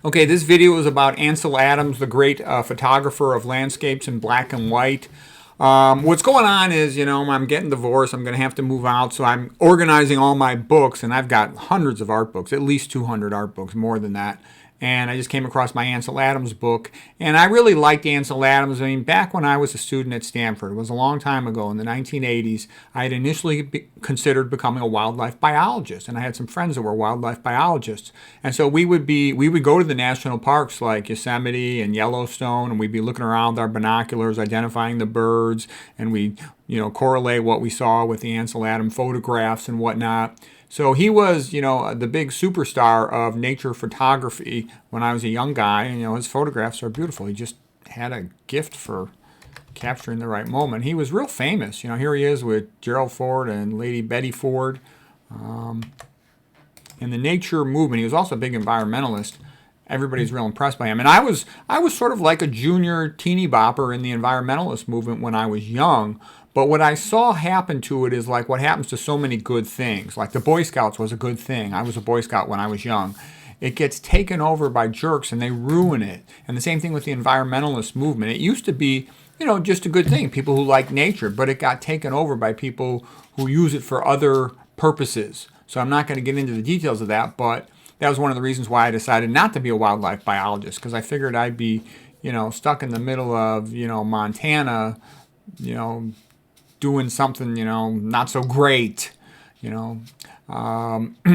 Okay, this video is about Ansel Adams, the great photographer of landscapes in black and white. What's going on is, I'm getting divorced. I'm going to have to move out. So I'm organizing all my books, and I've got hundreds of art books, at least 200 art books, more than that. And I just came across my Ansel Adams book, and I really liked Ansel Adams. I mean, back when I was a student at Stanford, it was a long time ago in the 1980s, I had initially considered becoming a wildlife biologist, and I had some friends that were wildlife biologists. And so we would go to the national parks like Yosemite and Yellowstone, and we'd be looking around with our binoculars, identifying the birds, and we correlate what we saw with the Ansel Adams photographs and whatnot. So he was, the big superstar of nature photography when I was a young guy. And, his photographs are beautiful. He just had a gift for capturing the right moment. He was real famous. Here he is with Gerald Ford and Lady Betty Ford. In the nature movement, he was also a big environmentalist. Everybody's real impressed by him. And I was sort of like a junior teeny bopper in the environmentalist movement when I was young. But what I saw happen to it is like what happens to so many good things. Like the Boy Scouts was a good thing. I was a Boy Scout when I was young. It gets taken over by jerks and they ruin it. And the same thing with the environmentalist movement. It used to be, just a good thing, people who like nature, but it got taken over by people who use it for other purposes. So I'm not going to get into the details of that, but that was one of the reasons why I decided not to be a wildlife biologist, because I figured I'd be, stuck in the middle of, Montana, doing something, not so great,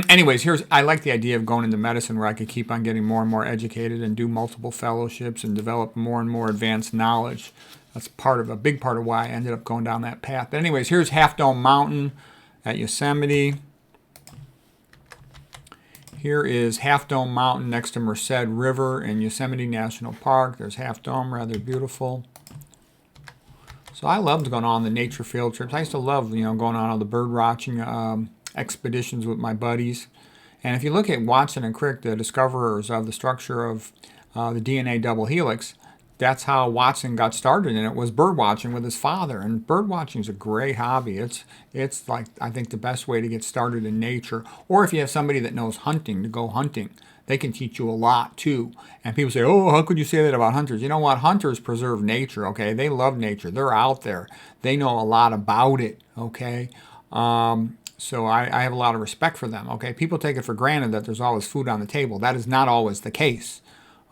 Anyways, I like the idea of going into medicine where I could keep on getting more and more educated and do multiple fellowships and develop more and more advanced knowledge. That's a big part of why I ended up going down that path. But anyways, here's Half Dome Mountain at Yosemite. Here is Half Dome Mountain next to Merced River in Yosemite National Park. There's Half Dome, rather beautiful. So I loved going on the nature field trips. I used to love, going on all the bird watching expeditions with my buddies. And if you look at Watson and Crick, the discoverers of the structure of the DNA double helix, that's how Watson got started, and it was bird watching with his father. And bird watching is a great hobby. It's like, I think, the best way to get started in nature. Or if you have somebody that knows hunting, to go hunting. They can teach you a lot too. And people say, oh, how could you say that about hunters? You know what? Hunters preserve nature, okay? They love nature. They're out there. They know a lot about it, okay? So I have a lot of respect for them, okay? People take it for granted that there's always food on the table. That is not always the case,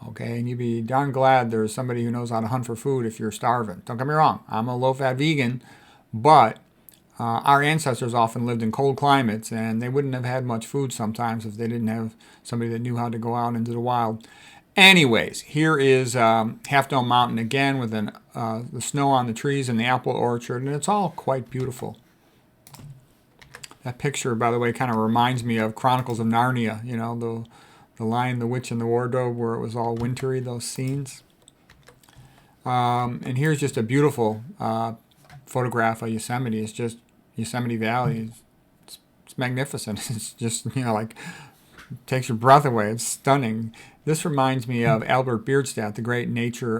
okay? And you'd be darn glad there's somebody who knows how to hunt for food if you're starving. Don't get me wrong. I'm a low-fat vegan, but our ancestors often lived in cold climates, and they wouldn't have had much food sometimes if they didn't have somebody that knew how to go out into the wild. Anyways, here is Half Dome Mountain again with the snow on the trees and the apple orchard, and it's all quite beautiful. That picture, by the way, kind of reminds me of Chronicles of Narnia, the Lion, the Witch, and the Wardrobe, where it was all wintry, those scenes. And here's just a beautiful photograph of Yosemite. It's just Yosemite Valley. It's magnificent. It's just, like, takes your breath away. It's stunning. This reminds me of Albert Bierstadt, the great nature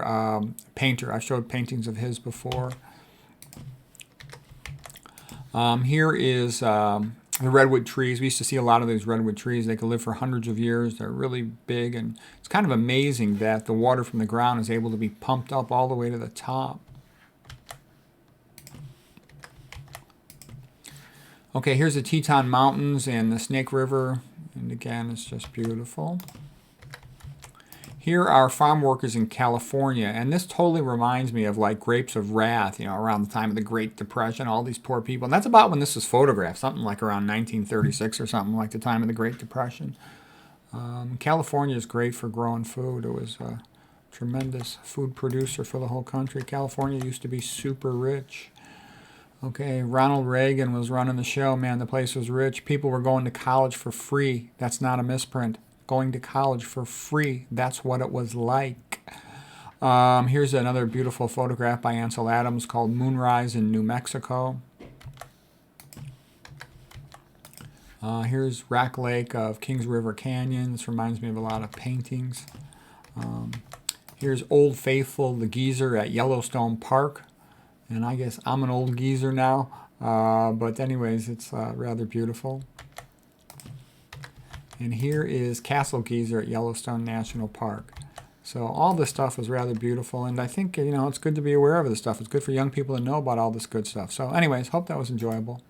painter. I've showed paintings of his before. Here is the redwood trees. We used to see a lot of these redwood trees. They could live for hundreds of years. They're really big, and it's kind of amazing that the water from the ground is able to be pumped up all the way to the top. Okay, here's the Teton Mountains and the Snake River, and again, it's just beautiful. Here are farm workers in California, and this totally reminds me of like Grapes of Wrath, around the time of the Great Depression, all these poor people. And that's about when this was photographed, something like around 1936 or something, like the time of the Great Depression. California is great for growing food. It was a tremendous food producer for the whole country. California used to be super rich. Okay, Ronald Reagan was running the show, man. The place was rich. People were going to college for free. That's not a misprint. Going to college for free. That's what it was like. Here's another beautiful photograph by Ansel Adams called Moonrise in New Mexico. Here's Rack Lake of Kings River Canyon. This reminds me of a lot of paintings. Here's Old Faithful, the Geezer at Yellowstone Park. And I guess I'm an old geezer now. But anyways, it's rather beautiful. And here is Castle Geyser at Yellowstone National Park. So all this stuff is rather beautiful, and I think, it's good to be aware of this stuff. It's good for young people to know about all this good stuff. So anyways, hope that was enjoyable.